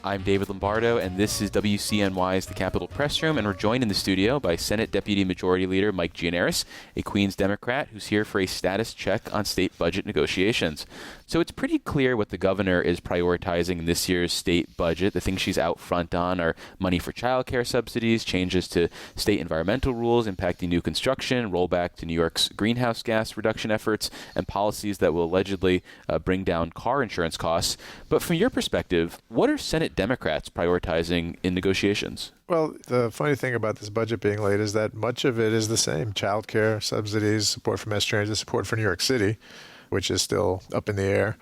I'm David Lombardo, and this is WCNY's The Capitol Press Room, and we're joined in the studio by Senate Deputy Majority Leader Mike Gianaris, a Queens Democrat who's here for a status check on state budget negotiations. So it's pretty clear what the governor is prioritizing in this year's state budget. The things she's out front on are money for child care subsidies, changes to state environmental rules impacting new construction, rollback to New York's greenhouse gas reduction efforts, and policies that will allegedly bring down car insurance costs. But from your perspective, what are Senate Democrats prioritizing in negotiations? Well, the funny thing about this budget being late is that much of it is the same. Child care, subsidies, support for mass transit, support for New York City, which is still up in the air,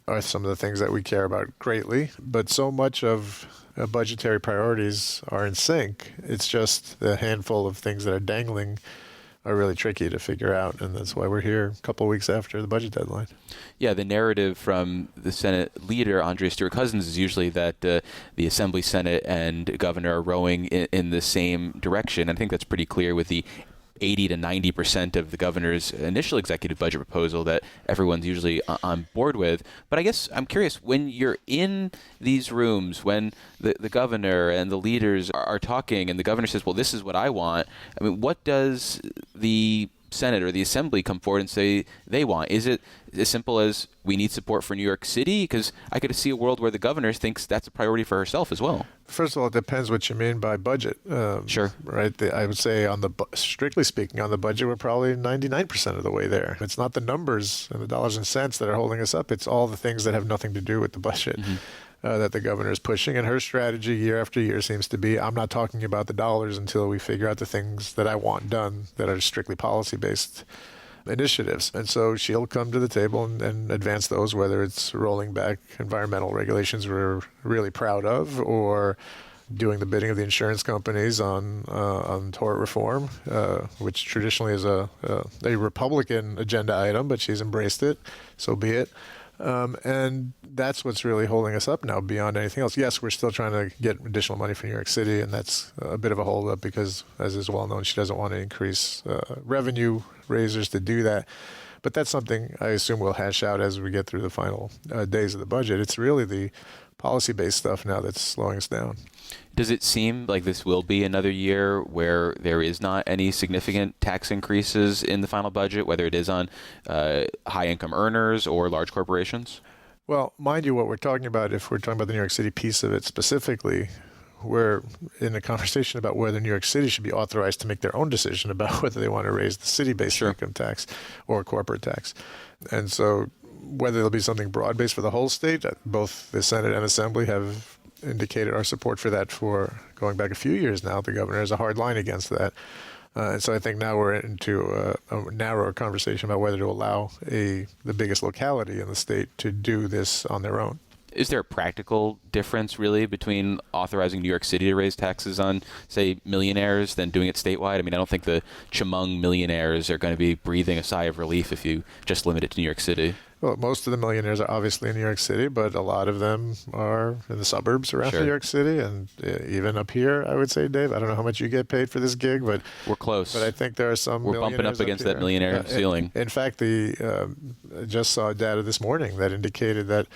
are some of the things that we care about greatly. But so much of budgetary priorities are in sync. It's just the handful of things that are dangling are really tricky to figure out, and that's why we're here a couple of weeks after the budget deadline. Yeah, the narrative from the Senate leader, Andrea Stewart-Cousins, is usually that the Assembly, Senate, and governor are rowing in the same direction. I think that's pretty clear with the 80 to 90% of the governor's initial executive budget proposal that everyone's usually on board with. But I guess I'm curious, when you're in these rooms, when the governor and the leaders are talking and the governor says, well, this is what I want, I mean, what does the Senate or the Assembly come forward and say they want? Is it as simple as we need support for New York City? Because I could see a world where the governor thinks that's a priority for herself as well. First of all, it depends what you mean by budget. Sure. Right. I would say strictly speaking, on the budget, we're probably 99% of the way there. It's not the numbers and the dollars and cents that are holding us up. It's all the things that have nothing to do with the budget. That the governor is pushing. And her strategy year after year seems to be, I'm not talking about the dollars until we figure out the things that I want done that are strictly policy-based initiatives. And so she'll come to the table and advance those, whether it's rolling back environmental regulations we're really proud of, or doing the bidding of the insurance companies on tort reform, which traditionally is a Republican agenda item, but she's embraced it, so be it. And that's what's really holding us up now beyond anything else. Yes, we're still trying to get additional money for New York City, and that's a bit of a holdup because, as is well known, she doesn't want to increase revenue raisers to do that. But that's something I assume we'll hash out as we get through the final days of the budget. It's really the policy-based stuff now that's slowing us down. Does it seem like this will be another year where there is not any significant tax increases in the final budget, whether it is on high-income earners or large corporations? Well, mind you, what we're talking about, if we're talking about the New York City piece of it specifically, we're in a conversation about whether New York City should be authorized to make their own decision about whether they want to raise the city-based income tax or corporate tax. And so whether there'll be something broad-based for the whole state, both the Senate and Assembly have indicated our support for that for going back a few years now. The governor has a hard line against that. And so I think now we're into a narrower conversation about whether to allow the biggest locality in the state to do this on their own. Is there a practical difference, really, between authorizing New York City to raise taxes on, say, millionaires than doing it statewide? I mean, I don't think the Chemung millionaires are going to be breathing a sigh of relief if you just limit it to New York City. Well, most of the millionaires are obviously in New York City, but a lot of them are in the suburbs around New York City, and even up here, I would say, Dave. I don't know how much you get paid for this gig, but we're close. But I think there are some We're bumping up against that millionaire ceiling. In fact, I just saw data this morning that indicated that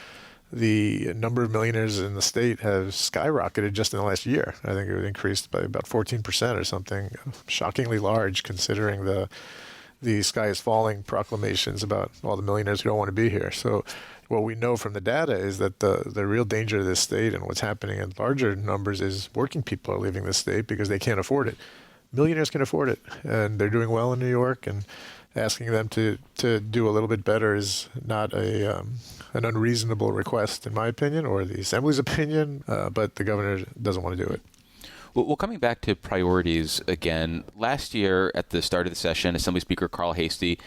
the number of millionaires in the state has skyrocketed just in the last year. I think it increased by about 14% or something, shockingly large considering the sky is falling proclamations about all the millionaires who don't want to be here. So what we know from the data is that the real danger of this state and what's happening in larger numbers is working people are leaving the state because they can't afford it. Millionaires can afford it, and they're doing well in New York, and asking them to do a little bit better is not an unreasonable request, in my opinion, or the Assembly's opinion, but the governor doesn't want to do it. Well, coming back to priorities again, last year at the start of the session, Assembly Speaker Carl Hastie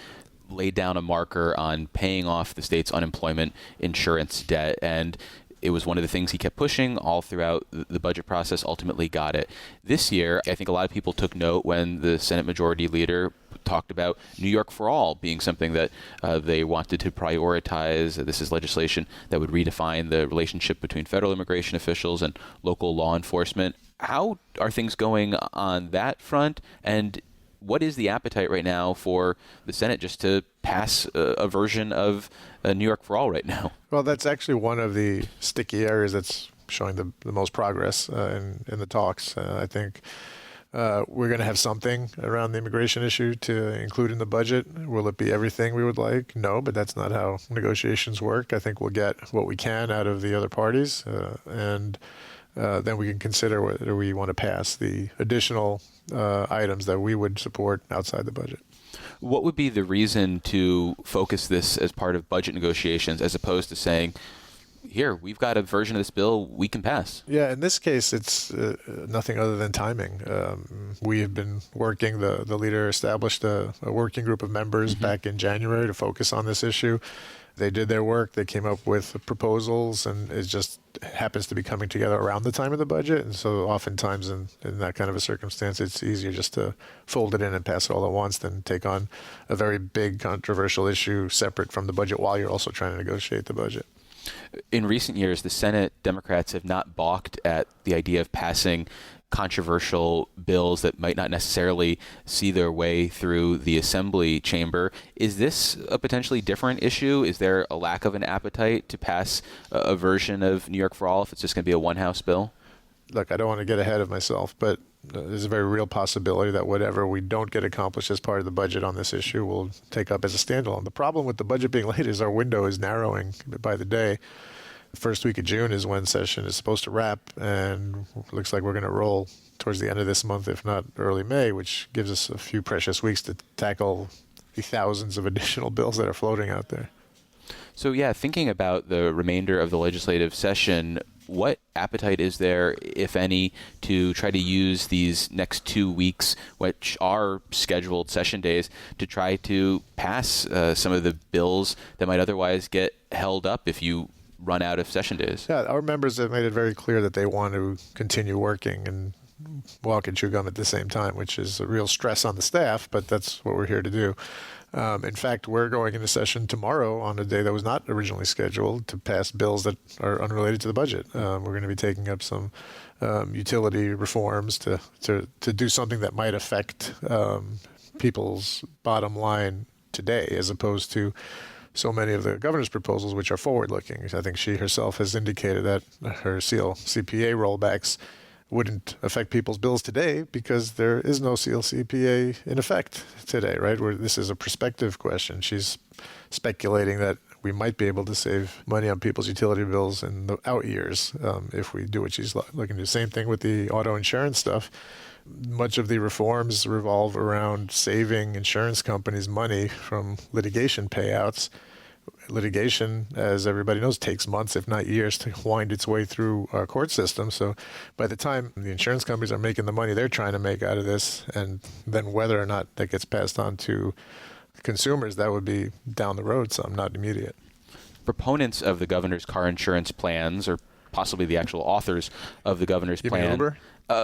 laid down a marker on paying off the state's unemployment insurance debt, and it was one of the things he kept pushing all throughout the budget process, ultimately got it. This year, I think a lot of people took note when the Senate Majority Leader talked about New York for All being something that they wanted to prioritize. This is legislation that would redefine the relationship between federal immigration officials and local law enforcement. How are things going on that front? And what is the appetite right now for the Senate just to pass a version of New York for All right now? Well, that's actually one of the sticky areas that's showing the most progress in the talks. I think we're going to have something around the immigration issue to include in the budget. Will it be everything we would like? No, but that's not how negotiations work. I think we'll get what we can out of the other parties, and then we can consider whether we want to pass the additional items that we would support outside the budget. What would be the reason to focus this as part of budget negotiations as opposed to saying, here, we've got a version of this bill we can pass? Yeah, in this case, it's nothing other than timing. We have been working, the leader established a working group of members back in January to focus on this issue. They did their work. They came up with proposals, and it just happens to be coming together around the time of the budget. And so oftentimes in that kind of a circumstance, it's easier just to fold it in and pass it all at once than take on a very big controversial issue separate from the budget while you're also trying to negotiate the budget. In recent years, the Senate Democrats have not balked at the idea of passing controversial bills that might not necessarily see their way through the Assembly chamber. Is this a potentially different issue? Is there a lack of an appetite to pass a version of New York for All if it's just going to be a one-house bill? Look, I don't want to get ahead of myself, but there's a very real possibility that whatever we don't get accomplished as part of the budget on this issue we'll take up as a standalone. The problem with the budget being late is our window is narrowing by the day. The first week of June is when session is supposed to wrap, and it looks like we're going to roll towards the end of this month, if not early May, which gives us a few precious weeks to tackle the thousands of additional bills that are floating out there. So, yeah, thinking about the remainder of the legislative session, what appetite is there, if any, to try to use these next 2 weeks, which are scheduled session days, to try to pass some of the bills that might otherwise get held up if you run out of session days? Yeah, our members have made it very clear that they want to continue working and walk and chew gum at the same time, which is a real stress on the staff, but that's what we're here to do. In fact, we're going into session tomorrow on a day that was not originally scheduled to pass bills that are unrelated to the budget. We're going to be taking up some utility reforms to do something that might affect people's bottom line today, as opposed to so many of the governor's proposals, which are forward-looking. I think she herself has indicated that her CPA rollbacks wouldn't affect people's bills today because there is no CPA in effect today, right? Where this is a prospective question. She's speculating that we might be able to save money on people's utility bills in the out years if we do what she's looking to do. Same thing with the auto insurance stuff. Much of the reforms revolve around saving insurance companies money from litigation payouts. Litigation, as everybody knows, takes months, if not years, to wind its way through our court system. So by the time the insurance companies are making the money they're trying to make out of this, and then whether or not that gets passed on to consumers, that would be down the road, some, not immediate. Proponents of the governor's car insurance plans, or possibly the actual authors of the governor's plan. Mean Uber?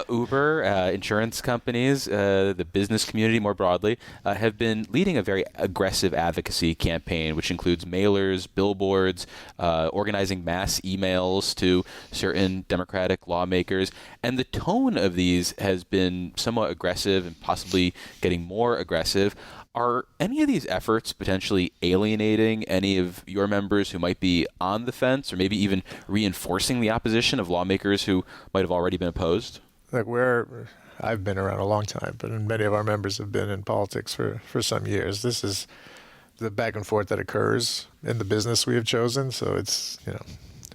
Uber, insurance companies, the business community more broadly, have been leading a very aggressive advocacy campaign, which includes mailers, billboards, organizing mass emails to certain Democratic lawmakers. And the tone of these has been somewhat aggressive and possibly getting more aggressive. Are any of these efforts potentially alienating any of your members who might be on the fence, or maybe even reinforcing the opposition of lawmakers who might have already been opposed? Like I've been around a long time, but many of our members have been in politics for some years. This is the back and forth that occurs in the business we have chosen. So it's,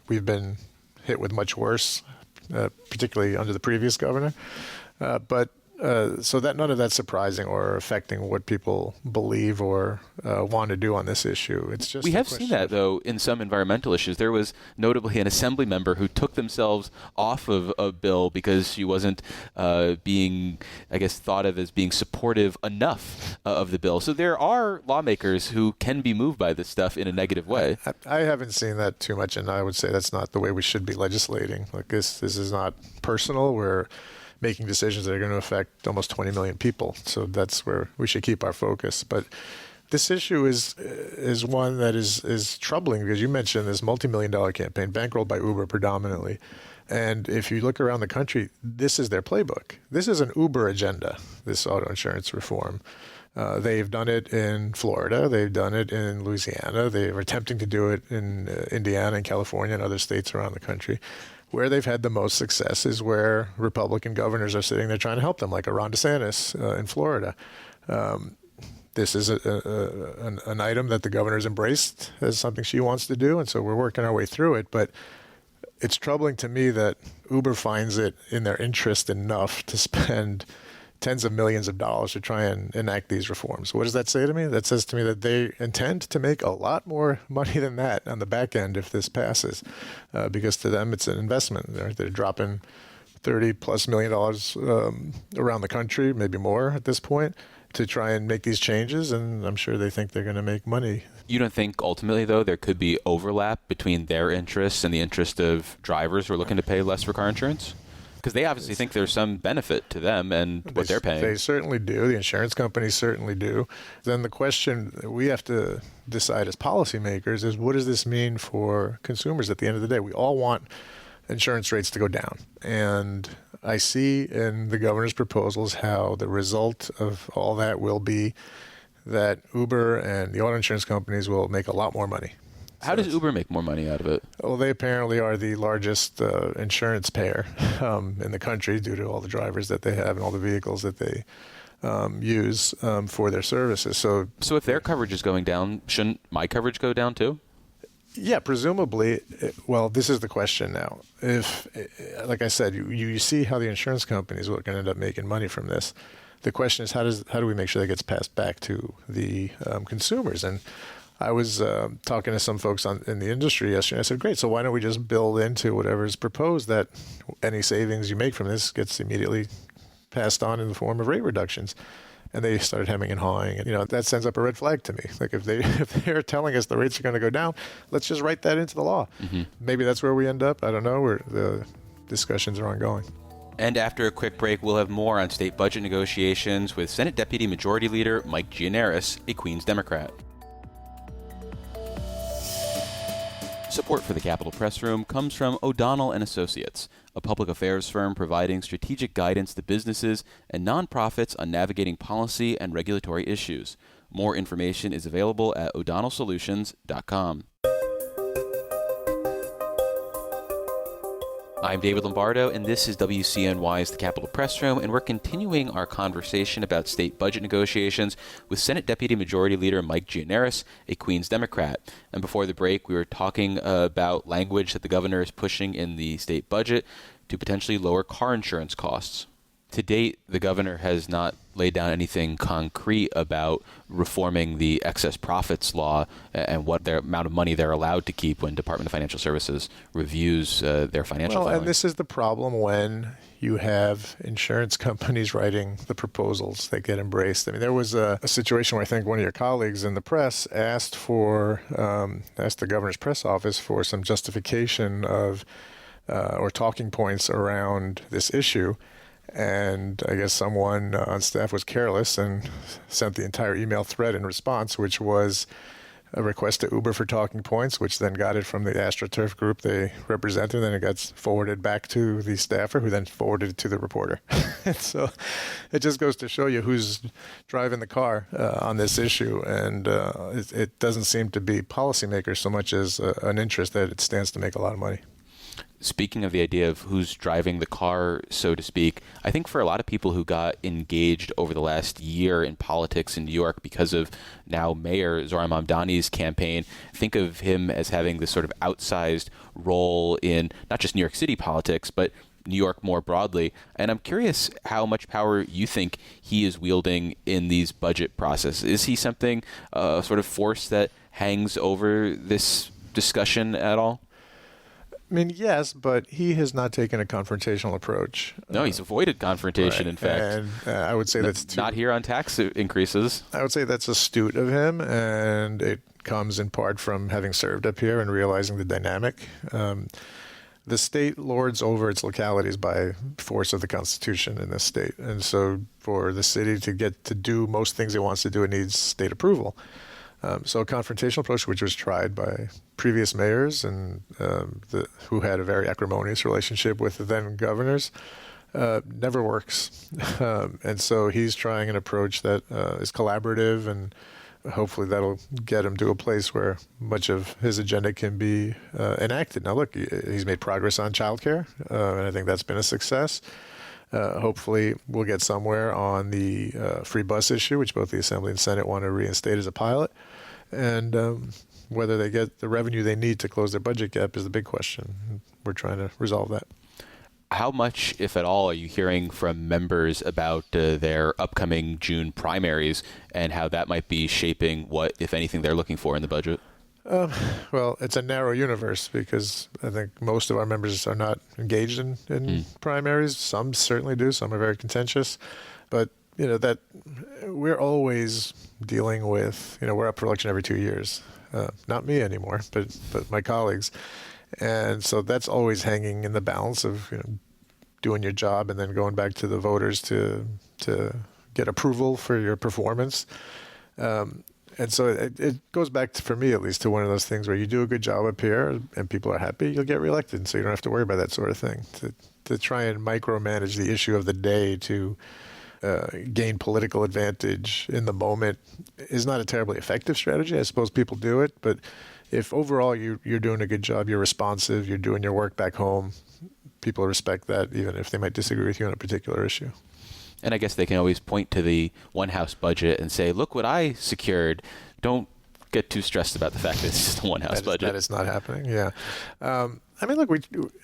we've been hit with much worse, particularly under the previous governor. So that none of that's surprising or affecting what people believe or want to do on this issue. It's just we have seen that though in some environmental issues. There was notably an assembly member who took themselves off of a bill because she wasn't being, I guess, thought of as being supportive enough of the bill. So there are lawmakers who can be moved by this stuff in a negative way. I haven't seen that too much, and I would say that's not the way we should be legislating. Like this is not personal. We're making decisions that are going to affect almost 20 million people. So that's where we should keep our focus. But this issue is one that is troubling because you mentioned this multi-million-dollar campaign bankrolled by Uber predominantly. And if you look around the country, this is their playbook. This is an Uber agenda, this auto insurance reform. They've done it in Florida. They've done it in Louisiana. They're attempting to do it in Indiana and California and other states around the country. Where they've had the most success is where Republican governors are sitting there trying to help them, like a Ron DeSantis in Florida. This is an item that the governor's embraced as something she wants to do, and so we're working our way through it. But it's troubling to me that Uber finds it in their interest enough to spend tens of millions of dollars to try and enact these reforms. What does that say to me? That says to me that they intend to make a lot more money than that on the back end if this passes, because to them it's an investment. They're dropping $30+ million around the country, maybe more at this point, to try and make these changes, and I'm sure they think they're going to make money. You don't think ultimately, though, there could be overlap between their interests and the interest of drivers who are looking to pay less for car insurance? Because they obviously think there's some benefit to them and what they're paying. They certainly do. The insurance companies certainly do. Then the question we have to decide as policymakers is, what does this mean for consumers at the end of the day? We all want insurance rates to go down. And I see in the governor's proposals how the result of all that will be that Uber and the auto insurance companies will make a lot more money. How does Uber make more money out of it? Well, they apparently are the largest insurance payer in the country due to all the drivers that they have and all the vehicles that they use for their services. So if their coverage is going down, shouldn't my coverage go down too? Yeah, presumably. Well, this is the question now. If, like I said, you see how the insurance companies are going to end up making money from this. The question is, how do we make sure that gets passed back to the consumers? And I was talking to some folks in the industry yesterday. I said, great, so why don't we just build into whatever is proposed that any savings you make from this gets immediately passed on in the form of rate reductions? And they started hemming and hawing. And, that sends up a red flag to me. Like, if they're telling us the rates are going to go down, let's just write that into the law. Mm-hmm. Maybe that's where we end up. I don't know. The discussions are ongoing. And after a quick break, we'll have more on state budget negotiations with Senate Deputy Majority Leader Mike Gianaris, a Queens Democrat. Support for the Capitol Press Room comes from O'Donnell & Associates, a public affairs firm providing strategic guidance to businesses and nonprofits on navigating policy and regulatory issues. More information is available at o'donnellsolutions.com. I'm David Lombardo, and this is WCNY's The Capitol Press Room, and we're continuing our conversation about state budget negotiations with Senate Deputy Majority Leader Mike Gianaris, a Queens Democrat. And before the break, we were talking about language that the governor is pushing in the state budget to potentially lower car insurance costs. To date, the governor has not laid down anything concrete about reforming the excess profits law and what their amount of money they're allowed to keep when Department of Financial Services reviews their financial filings. And this is the problem when you have insurance companies writing the proposals that get embraced. I mean, there was a situation where I think one of your colleagues in the press asked the governor's press office for some justification of or talking points around this issue. And I guess someone on staff was careless and sent the entire email thread in response, which was a request to Uber for talking points, which then got it from the AstroTurf group they represented, and then it got forwarded back to the staffer, who then forwarded it to the reporter. So it just goes to show you who's driving the car on this issue, and it doesn't seem to be policymakers so much as an interest that it stands to make a lot of money. Speaking of the idea of who's driving the car, so to speak, I think for a lot of people who got engaged over the last year in politics in New York because of now Mayor Zohran Mamdani's campaign, think of him as having this sort of outsized role in not just New York City politics, but New York more broadly. And I'm curious how much power you think he is wielding in these budget processes. Is he something, sort of force that hangs over this discussion at all? I mean, yes, but he has not taken a confrontational approach. No, he's avoided confrontation, right. In fact. And I would say that's not here on tax increases. I would say that's astute of him, and it comes in part from having served up here and realizing the dynamic. The state lords over its localities by force of the Constitution in this state. And so for the city to get to do most things it wants to do, it needs state approval. So a confrontational approach, which was tried by previous mayors and who had a very acrimonious relationship with the then governors, never works. And so he's trying an approach that is collaborative, and hopefully that'll get him to a place where much of his agenda can be enacted. Now, look, he's made progress on childcare, and I think that's been a success. Hopefully we'll get somewhere on the free bus issue, which both the Assembly and Senate want to reinstate as a pilot. And whether they get the revenue they need to close their budget gap is the big question. We're trying to resolve that. How much, if at all, are you hearing from members about their upcoming June primaries and how that might be shaping what, if anything, they're looking for in the budget? Well, it's a narrow universe because I think most of our members are not engaged in primaries. Some certainly do. Some are very contentious. But, that we're always dealing with, we're up for election every 2 years. Not me anymore, but my colleagues. And so that's always hanging in the balance of doing your job and then going back to the voters to get approval for your performance. And so it goes back to, for me at least, to one of those things where you do a good job up here and people are happy, you'll get reelected. So you don't have to worry about that sort of thing. To try and micromanage the issue of the day to gain political advantage in the moment is not a terribly effective strategy. I suppose people do it, but if overall you're doing a good job, you're responsive, you're doing your work back home, people respect that even if they might disagree with you on a particular issue. And I guess they can always point to the one house budget and say, look what I secured. Don't get too stressed about the fact that it's just a one house budget. That is not happening, yeah. Look,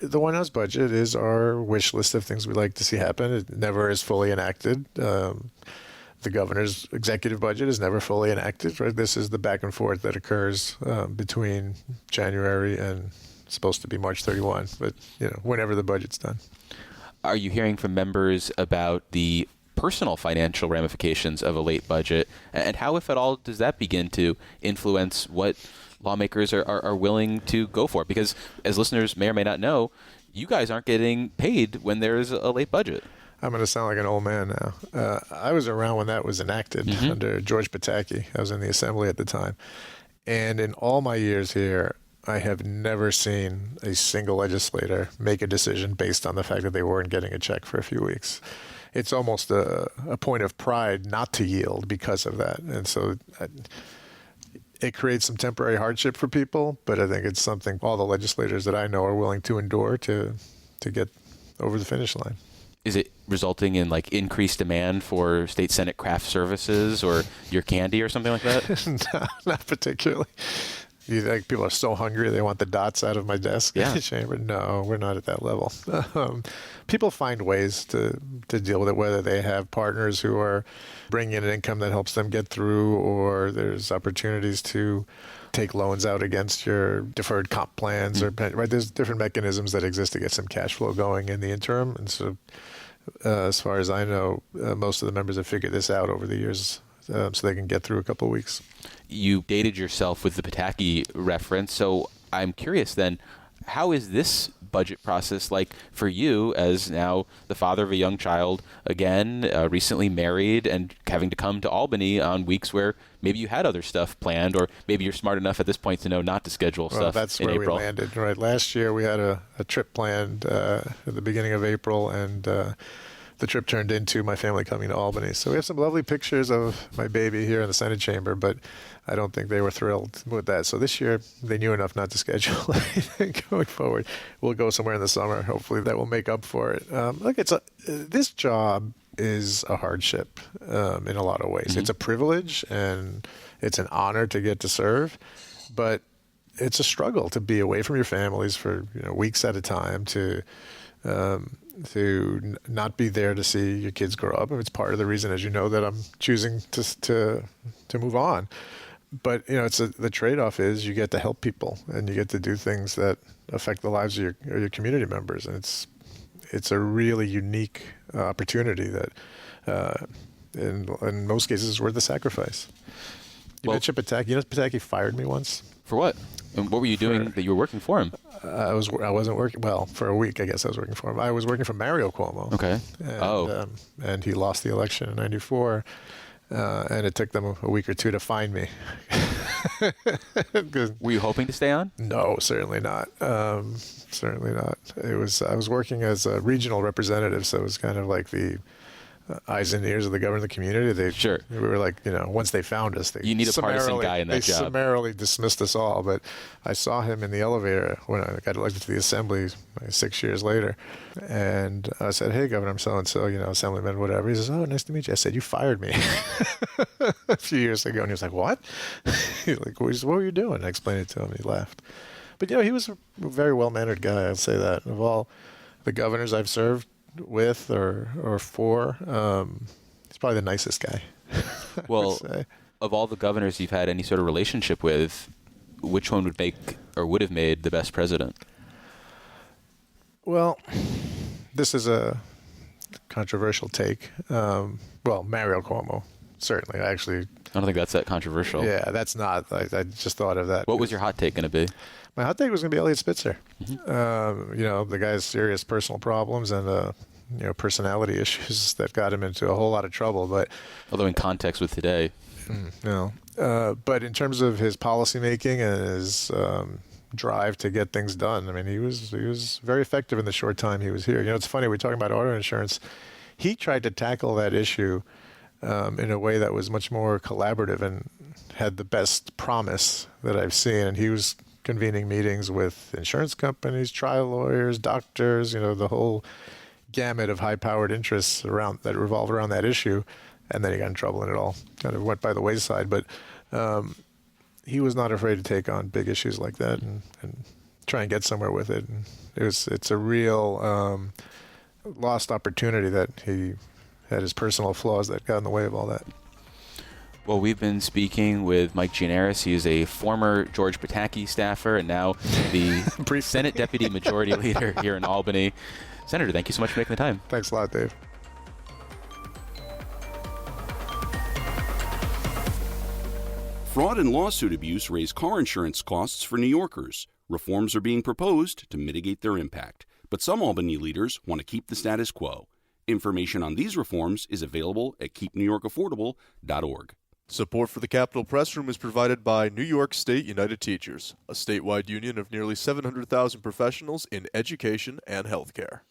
the one house budget is our wish list of things we'd like to see happen. It never is fully enacted. The governor's executive budget is never fully enacted, right? This is the back and forth that occurs between January and supposed to be March 31, but whenever the budget's done. Are you hearing from members about the personal financial ramifications of a late budget, and how, if at all, does that begin to influence what lawmakers are willing to go for? Because as listeners may or may not know, you guys aren't getting paid when there's a late budget. I'm going to sound like an old man now. I was around when that was enacted under George Pataki. I was in the Assembly at the time. And in all my years here, I have never seen a single legislator make a decision based on the fact that they weren't getting a check for a few weeks. It's almost a point of pride not to yield because of that. And so it creates some temporary hardship for people, but I think it's something all the legislators that I know are willing to endure to get over the finish line. Is it resulting in increased demand for state Senate craft services or your candy or something like that? No, not particularly. You think people are so hungry they want the dots out of my desk in the chamber? No, we're not at that level. People find ways to deal with it, whether they have partners who are bringing in an income that helps them get through, or there's opportunities to take loans out against your deferred comp plans, or right. There's different mechanisms that exist to get some cash flow going in the interim. And so, as far as I know, most of the members have figured this out over the years, so they can get through a couple of weeks. You dated yourself with the Pataki reference, so I'm curious then, how is this budget process like for you as now the father of a young child, again, recently married and having to come to Albany on weeks where maybe you had other stuff planned, or maybe you're smart enough at this point to know not to schedule stuff that's in where April? We landed, right? Last year we had a trip planned at the beginning of April, and the trip turned into my family coming to Albany. So we have some lovely pictures of my baby here in the Senate chamber, but I don't think they were thrilled with that. So this year, they knew enough not to schedule anything going forward. We'll go somewhere in the summer. Hopefully that will make up for it. Look, this job is a hardship in a lot of ways. It's a privilege, and it's an honor to get to serve, but it's a struggle to be away from your families for weeks at a time, to not be there to see your kids grow up. And it's part of the reason, as you know, that I'm choosing to move on. But the trade-off is you get to help people, and you get to do things that affect the lives of your community members, and it's a really unique opportunity that, in most cases, is worth the sacrifice. You mentioned Pataki. Pataki fired me once. For what? And what were you doing that you were working for him? I wasn't working. Well, for a week, I guess I was working for him. I was working for Mario Cuomo. Okay. And, and he lost the election in '94. And it took them a week or two to find me. Were you hoping to stay on? No, certainly not. Certainly not. I was working as a regional representative, so it was kind of like the eyes and ears of the government of the community. Sure. We were like, once they found us, you need a partisan guy in that job. They summarily dismissed us all. But I saw him in the elevator when I got elected to the assembly 6 years later. And I said, hey, Governor, I'm so-and-so, assemblyman, whatever. He says, oh, nice to meet you. I said, you fired me a few years ago. And he was like, what? He's like, what were you doing? I explained it to him. He laughed. But, he was a very well-mannered guy, I'll say that. Of all the governors I've served with or for, he's probably the nicest guy. Well, of all the governors you've had any sort of relationship with, which one would make or would have made the best president? Well, this is a controversial take. Mario Cuomo, certainly. I don't think that's that controversial. Yeah, that's not. I just thought of that. What was your hot take going to be? My hot take was going to be Elliot Spitzer. The guy has serious personal problems and personality issues that got him into a whole lot of trouble. But although in context with today, but in terms of his policymaking and his drive to get things done, I mean, he was very effective in the short time he was here. It's funny, we're talking about auto insurance. He tried to tackle that issue in a way that was much more collaborative and had the best promise that I've seen. And he was convening meetings with insurance companies, trial lawyers, doctors, the whole gamut of high-powered interests that revolve around that issue. And then he got in trouble and it all kind of went by the wayside. But he was not afraid to take on big issues like that and try and get somewhere with it. And it's a real lost opportunity that he had his personal flaws that got in the way of all that. Well, we've been speaking with Mike Gianaris. He is a former George Pataki staffer and now the Senate Deputy Majority Leader here in Albany. Senator, thank you so much for making the time. Thanks a lot, Dave. Fraud and lawsuit abuse raise car insurance costs for New Yorkers. Reforms are being proposed to mitigate their impact, but some Albany leaders want to keep the status quo. Information on these reforms is available at keepnewyorkaffordable.org. Support for the Capitol Press Room is provided by New York State United Teachers, a statewide union of nearly 700,000 professionals in education and healthcare.